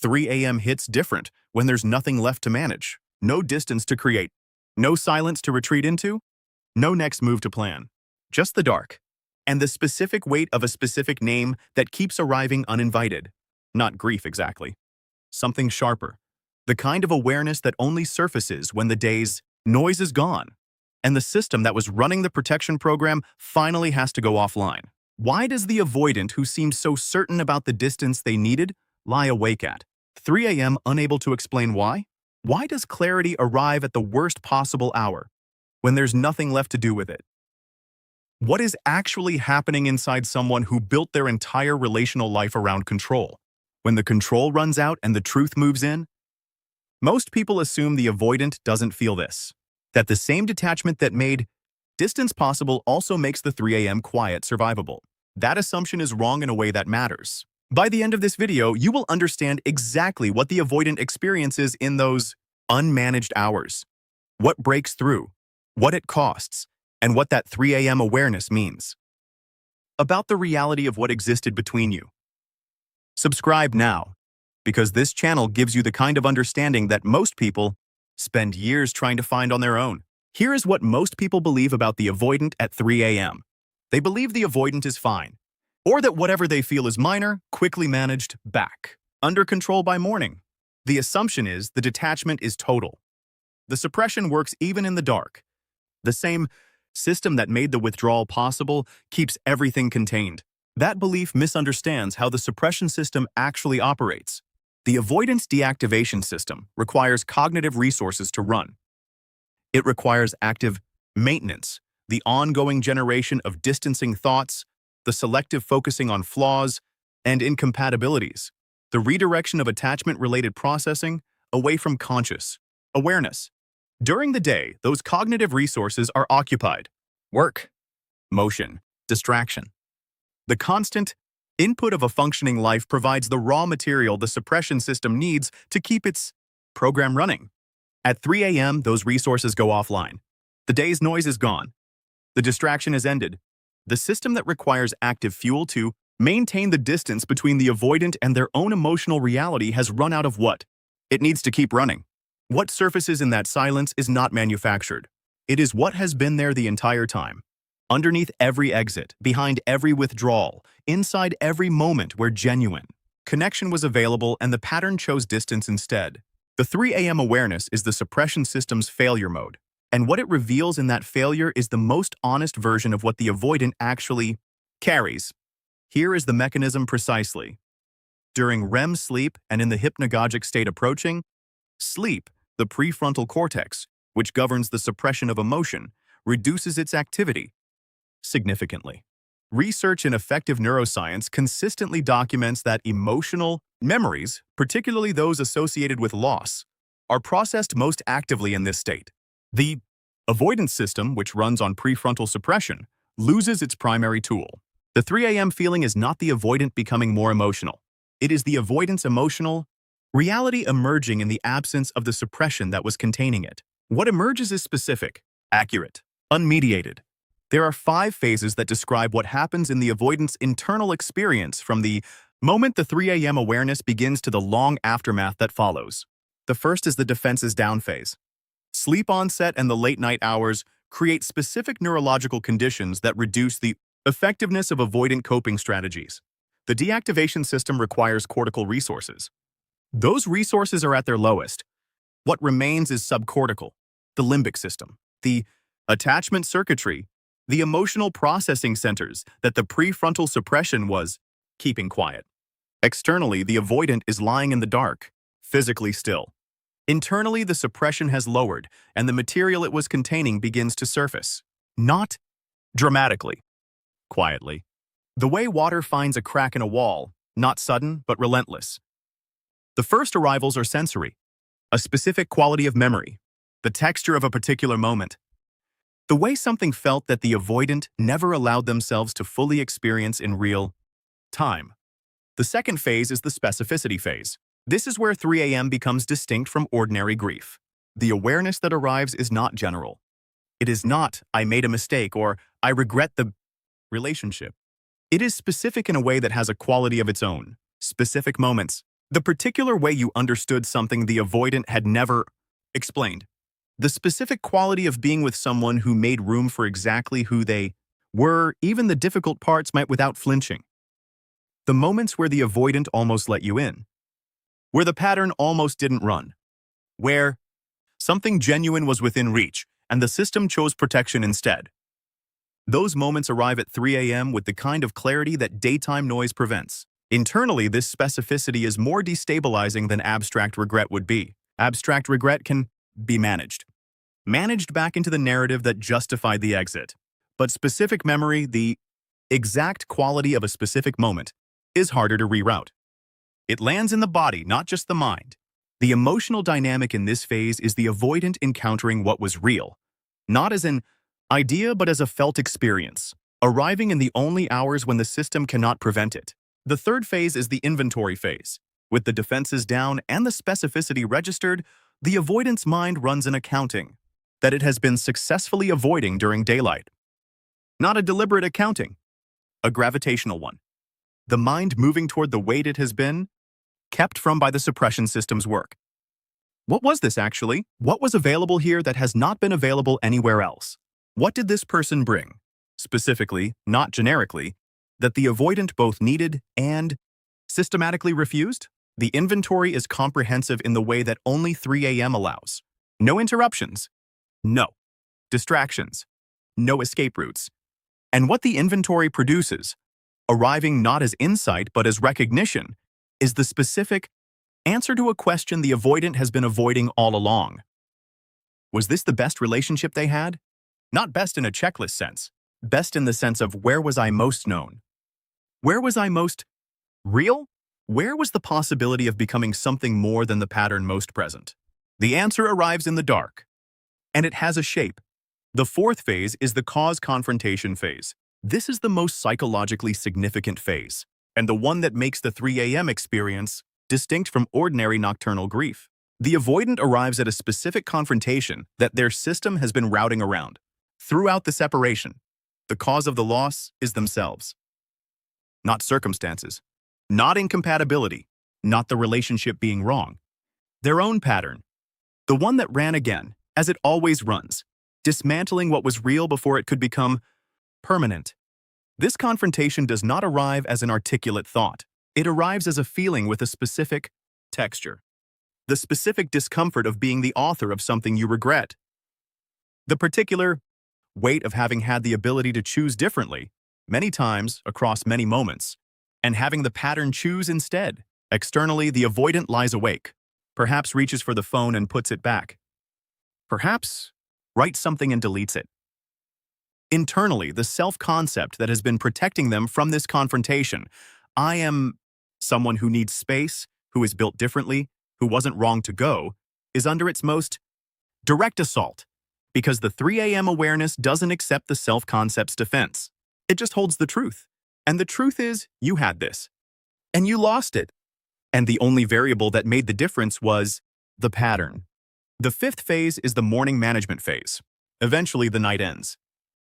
3 a.m. hits different when there's nothing left to manage, no distance to create, no silence to retreat into, no next move to plan. Just the dark. And the specific weight of a specific name that keeps arriving uninvited. Not grief exactly. Something sharper. The kind of awareness that only surfaces when the day's noise is gone, and the system that was running the protection program finally has to go offline. Why does the avoidant who seems so certain about the distance they needed lie awake at 3 a.m. unable to explain why? Why does clarity arrive at the worst possible hour, when there's nothing left to do with it? What is actually happening inside someone who built their entire relational life around control? When the control runs out and the truth moves in? Most people assume the avoidant doesn't feel this. That the same detachment that made distance possible also makes the 3 a.m. quiet survivable. That assumption is wrong in a way that matters. By the end of this video, you will understand exactly what the avoidant experiences in those unmanaged hours, what breaks through, what it costs, and what that 3 a.m. awareness means. About the reality of what existed between you. Subscribe now, because this channel gives you the kind of understanding that most people spend years trying to find on their own. Here is what most people believe about the avoidant at 3 a.m. They believe the avoidant is fine, or that whatever they feel is minor, quickly managed, back, under control by morning. The assumption is the detachment is total. The suppression works even in the dark. The same system that made the withdrawal possible keeps everything contained. That belief misunderstands how the suppression system actually operates. The avoidance deactivation system requires cognitive resources to run. It requires active maintenance, the ongoing generation of distancing thoughts, the selective focusing on flaws and incompatibilities, the redirection of attachment-related processing away from conscious awareness. During the day, those cognitive resources are occupied. Work, motion, distraction. The constant input of a functioning life provides the raw material the suppression system needs to keep its program running. At 3 a.m., those resources go offline. The day's noise is gone. The distraction is ended. The system that requires active fuel to maintain the distance between the avoidant and their own emotional reality has run out of what it needs to keep running. What surfaces in that silence is not manufactured. It is what has been there the entire time. Underneath every exit, behind every withdrawal, inside every moment where genuine connection was available and the pattern chose distance instead. The 3 a.m. awareness is the suppression system's failure mode, and what it reveals in that failure is the most honest version of what the avoidant actually carries. Here is the mechanism precisely. During REM sleep and in the hypnagogic state approaching, sleep, the prefrontal cortex, which governs the suppression of emotion, reduces its activity significantly. Research in effective neuroscience consistently documents that emotional memories, particularly those associated with loss, are processed most actively in this state. The avoidance system, which runs on prefrontal suppression, loses its primary tool. The 3 a.m. feeling is not the avoidant becoming more emotional. It is the avoidance emotional reality emerging in the absence of the suppression that was containing it. What emerges is specific, accurate, unmediated. There are 5 phases that describe what happens in the avoidance internal experience from the moment the 3 a.m. awareness begins to the long aftermath that follows. The first is the defenses down phase. Sleep onset and the late night hours create specific neurological conditions that reduce the effectiveness of avoidant coping strategies. The deactivation system requires cortical resources. Those resources are at their lowest. What remains is subcortical, the limbic system, the attachment circuitry, the emotional processing centers that the prefrontal suppression was keeping quiet. Externally, the avoidant is lying in the dark, physically still. Internally, the suppression has lowered, and the material it was containing begins to surface. Not dramatically, quietly. The way water finds a crack in a wall, not sudden, but relentless. The first arrivals are sensory, a specific quality of memory, the texture of a particular moment. The way something felt that the avoidant never allowed themselves to fully experience in real time. The second phase is the specificity phase. This is where 3 a.m. becomes distinct from ordinary grief. The awareness that arrives is not general. It is not, I made a mistake, or I regret the relationship. It is specific in a way that has a quality of its own. Specific moments, The particular way you understood something the avoidant had never explained. The specific quality of being with someone who made room for exactly who they were, even the difficult parts might without flinching. The moments where the avoidant almost let you in. Where the pattern almost didn't run. Where something genuine was within reach, and the system chose protection instead. Those moments arrive at 3 a.m. with the kind of clarity that daytime noise prevents. Internally, this specificity is more destabilizing than abstract regret would be. Abstract regret can be managed. Managed back into the narrative that justified the exit. But specific memory, the exact quality of a specific moment, is harder to reroute. It lands in the body, not just the mind. The emotional dynamic in this phase is the avoidant encountering what was real, not as an idea but as a felt experience, arriving in the only hours when the system cannot prevent it. The third phase is the inventory phase. With the defenses down and the specificity registered, the avoidance mind runs an accounting that it has been successfully avoiding during daylight. Not a deliberate accounting, a gravitational one. The mind moving toward the weight it has been kept from by the suppression system's work. What was this actually? What was available here that has not been available anywhere else? What did this person bring? Specifically, not generically, that the avoidant both needed and systematically refused? The inventory is comprehensive in the way that only 3 a.m. allows. No interruptions. No distractions. No escape routes. And what the inventory produces, arriving not as insight but as recognition, is the specific answer to a question the avoidant has been avoiding all along. Was this the best relationship they had? Not best in a checklist sense. Best in the sense of where was I most known? Where was I most real? Where was the possibility of becoming something more than the pattern most present? The answer arrives in the dark, and it has a shape. The fourth phase is the cause-confrontation phase. This is the most psychologically significant phase, and the one that makes the 3 a.m. experience distinct from ordinary nocturnal grief. The avoidant arrives at a specific confrontation that their system has been routing around. Throughout the separation, the cause of the loss is themselves. Not circumstances, not incompatibility, not the relationship being wrong. Their own pattern, the one that ran again, as it always runs, dismantling what was real before it could become permanent. This confrontation does not arrive as an articulate thought. It arrives as a feeling with a specific texture. The specific discomfort of being the author of something you regret. The particular weight of having had the ability to choose differently, many times across many moments, and having the pattern choose instead. Externally, the avoidant lies awake, perhaps reaches for the phone and puts it back. Perhaps writes something and deletes it. Internally, the self-concept that has been protecting them from this confrontation, I am someone who needs space, who is built differently, who wasn't wrong to go, is under its most direct assault, because the 3 a.m. awareness doesn't accept the self-concept's defense. It just holds the truth. And the truth is, you had this. And you lost it. And the only variable that made the difference was the pattern. The fifth phase is the morning management phase. Eventually, the night ends.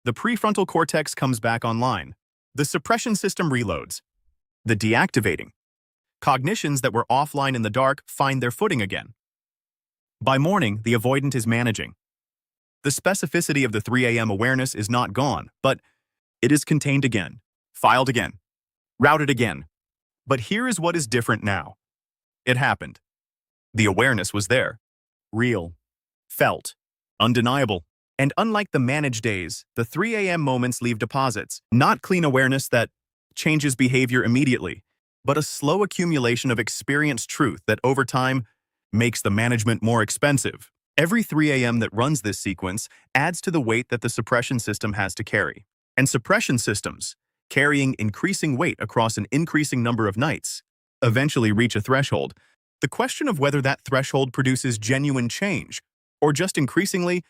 The prefrontal cortex comes back online. The suppression system reloads. The deactivating cognitions that were offline in the dark find their footing again. By morning, the avoidant is managing. The specificity of the 3 a.m. awareness is not gone, but it is contained again, filed again, routed again. But here is what is different now. It happened. The awareness was there. Real. Felt. Undeniable. And unlike the managed days, the 3 a.m. moments leave deposits, not clean awareness that changes behavior immediately, but a slow accumulation of experienced truth that over time makes the management more expensive. Every 3 a.m. that runs this sequence adds to the weight that the suppression system has to carry. And suppression systems, carrying increasing weight across an increasing number of nights, eventually reach a threshold. The question of whether that threshold produces genuine change, or just increasingly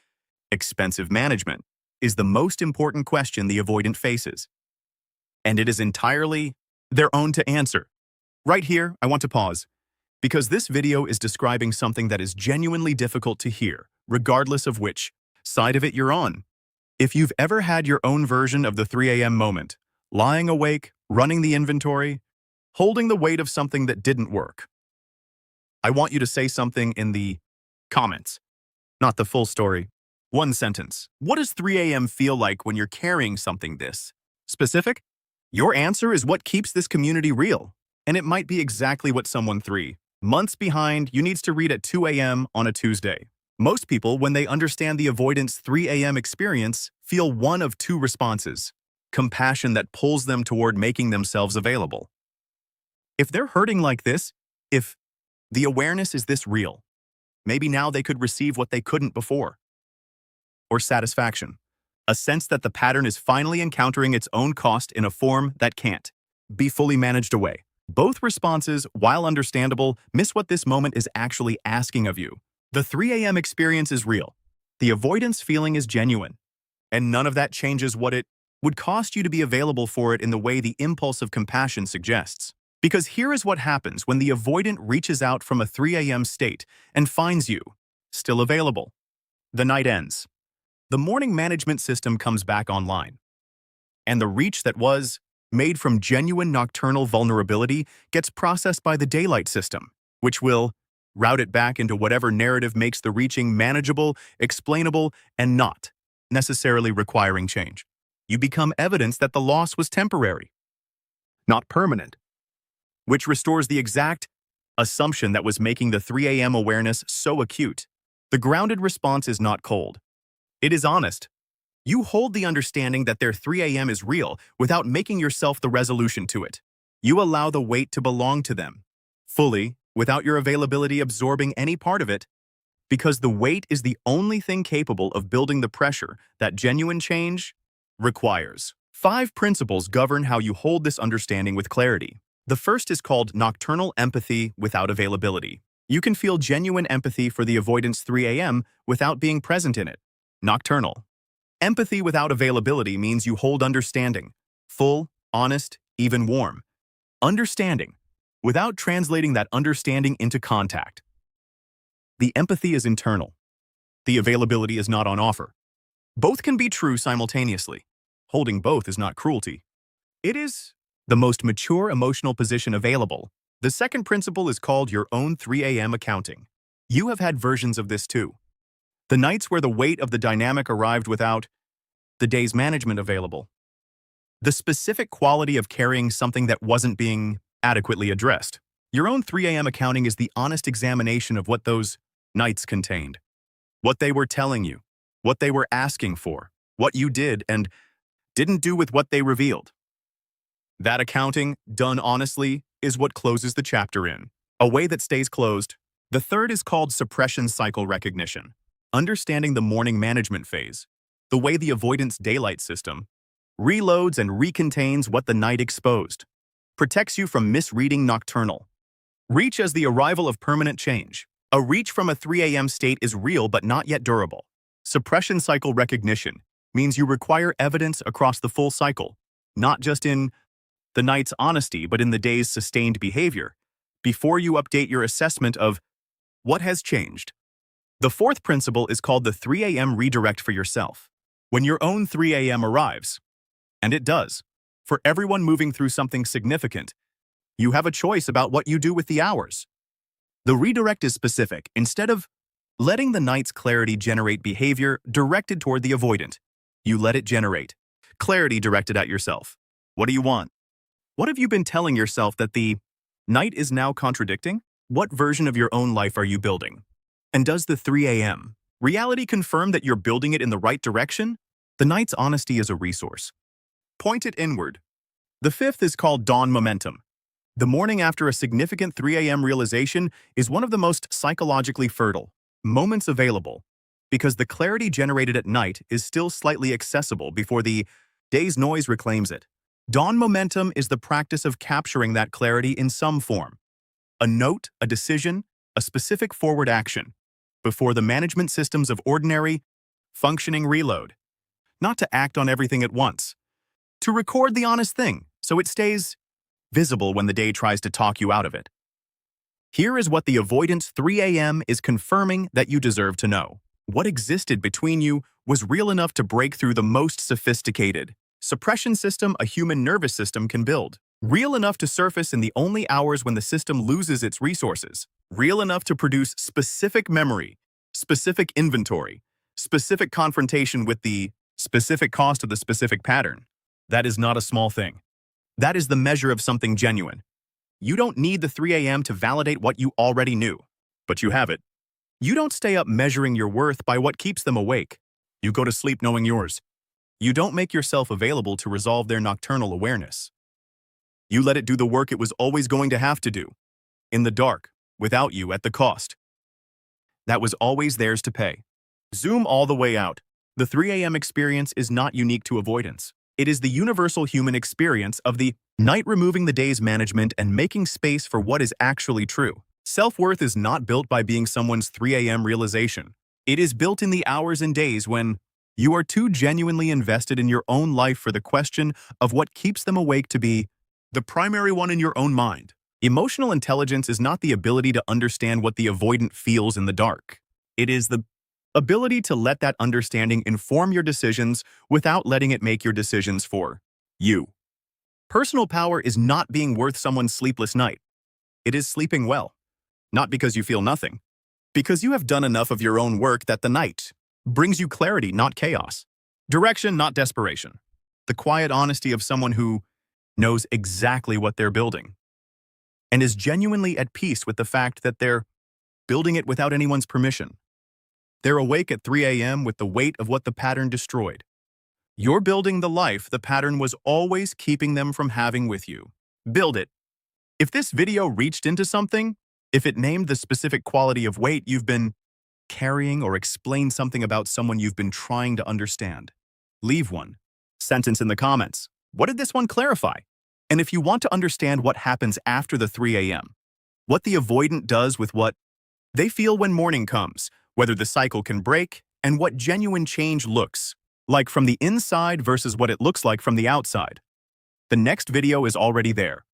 expensive management, is the most important question the avoidant faces. And it is entirely their own to answer. Right here, I want to pause, because this video is describing something that is genuinely difficult to hear, regardless of which side of it you're on. If you've ever had your own version of the 3 a.m. moment, lying awake, running the inventory, holding the weight of something that didn't work, I want you to say something in the comments, not the full story. One sentence. What does 3 a.m. feel like when you're carrying something this specific? Your answer is what keeps this community real. And it might be exactly what someone 3 months behind you needs to read at 2 a.m. on a Tuesday. Most people, when they understand the avoidance 3 a.m. experience, feel one of two responses: compassion that pulls them toward making themselves available. If they're hurting like this, if the awareness is this real, maybe now they could receive what they couldn't before. Or satisfaction, a sense that the pattern is finally encountering its own cost in a form that can't be fully managed away. Both responses, while understandable, miss what this moment is actually asking of you. The 3 a.m. experience is real. The avoidance feeling is genuine. And none of that changes what it would cost you to be available for it in the way the impulse of compassion suggests. Because here is what happens when the avoidant reaches out from a 3 a.m. state and finds you still available. The night ends. The morning management system comes back online. And the reach that was made from genuine nocturnal vulnerability gets processed by the daylight system, which will route it back into whatever narrative makes the reaching manageable, explainable, and not necessarily requiring change. You become evidence that the loss was temporary, not permanent, which restores the exact assumption that was making the 3 a.m. awareness so acute. The grounded response is not cold. It is honest. You hold the understanding that their 3 a.m. is real without making yourself the resolution to it. You allow the weight to belong to them, fully, without your availability absorbing any part of it, because the weight is the only thing capable of building the pressure that genuine change requires. 5 principles govern how you hold this understanding with clarity. The first is called nocturnal empathy without availability. You can feel genuine empathy for the avoidance 3 a.m. without being present in it. Nocturnal empathy without availability means you hold understanding, full, honest, even warm. Understanding, without translating that understanding into contact. The empathy is internal. The availability is not on offer. Both can be true simultaneously. Holding both is not cruelty. It is the most mature emotional position available. The second principle is called your own 3 a.m. accounting. You have had versions of this too. The nights where the weight of the dynamic arrived without the day's management available. The specific quality of carrying something that wasn't being adequately addressed. Your own 3 a.m. accounting is the honest examination of what those nights contained. What they were telling you, what they were asking for, what you did and didn't do with what they revealed. That accounting, done honestly, is what closes the chapter in a way that stays closed. The third is called suppression cycle recognition. Understanding the morning management phase, the way the avoidance daylight system reloads and recontains what the night exposed, protects you from misreading nocturnal reach as the arrival of permanent change. A reach from a 3 a.m. state is real but not yet durable. Suppression cycle recognition means you require evidence across the full cycle, not just in the night's honesty but in the day's sustained behavior, before you update your assessment of what has changed. The fourth principle is called the 3 a.m. redirect for yourself. When your own 3 a.m. arrives, and it does, for everyone moving through something significant, you have a choice about what you do with the hours. The redirect is specific. Instead of letting the night's clarity generate behavior directed toward the avoidant, you let it generate clarity directed at yourself. What do you want? What have you been telling yourself that the night is now contradicting? What version of your own life are you building? And does the 3 a.m. reality confirm that you're building it in the right direction? The night's honesty is a resource. Point it inward. The fifth is called dawn momentum. The morning after a significant 3 a.m. realization is one of the most psychologically fertile moments available, because the clarity generated at night is still slightly accessible before the day's noise reclaims it. Dawn momentum is the practice of capturing that clarity in some form. A note, a decision, a specific forward action, before the management systems of ordinary, functioning reload. Not to act on everything at once. To record the honest thing, so it stays visible when the day tries to talk you out of it. Here is what the avoidance 3 a.m. is confirming that you deserve to know. What existed between you was real enough to break through the most sophisticated suppression system a human nervous system can build. Real enough to surface in the only hours when the system loses its resources. Real enough to produce specific memory, specific inventory, specific confrontation with the specific cost of the specific pattern. That is not a small thing. That is the measure of something genuine. You don't need the 3 a.m. to validate what you already knew, but you have it. You don't stay up measuring your worth by what keeps them awake. You go to sleep knowing yours. You don't make yourself available to resolve their nocturnal awareness. You let it do the work it was always going to have to do, in the dark, without you at the cost. That was always theirs to pay. Zoom all the way out. The 3 a.m. experience is not unique to avoidance. It is the universal human experience of the night removing the day's management and making space for what is actually true. Self-worth is not built by being someone's 3 a.m. realization. It is built in the hours and days when you are too genuinely invested in your own life for the question of what keeps them awake to be the primary one in your own mind. Emotional intelligence is not the ability to understand what the avoidant feels in the dark. It is the ability to let that understanding inform your decisions without letting it make your decisions for you. Personal power is not being worth someone's sleepless night. It is sleeping well. Not because you feel nothing. Because you have done enough of your own work that the night brings you clarity, not chaos. Direction, not desperation. The quiet honesty of someone who knows exactly what they're building and is genuinely at peace with the fact that they're building it without anyone's permission. They're awake at 3 a.m. with the weight of what the pattern destroyed. You're building the life the pattern was always keeping them from having with you. Build it. If this video reached into something, if it named the specific quality of weight you've been carrying or explained something about someone you've been trying to understand, leave one sentence in the comments. What did this one clarify? And if you want to understand what happens after the 3 a.m., what the avoidant does with what they feel when morning comes, whether the cycle can break, and what genuine change looks like from the inside versus what it looks like from the outside, the next video is already there.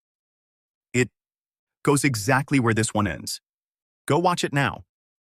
It goes exactly where this one ends. Go watch it now.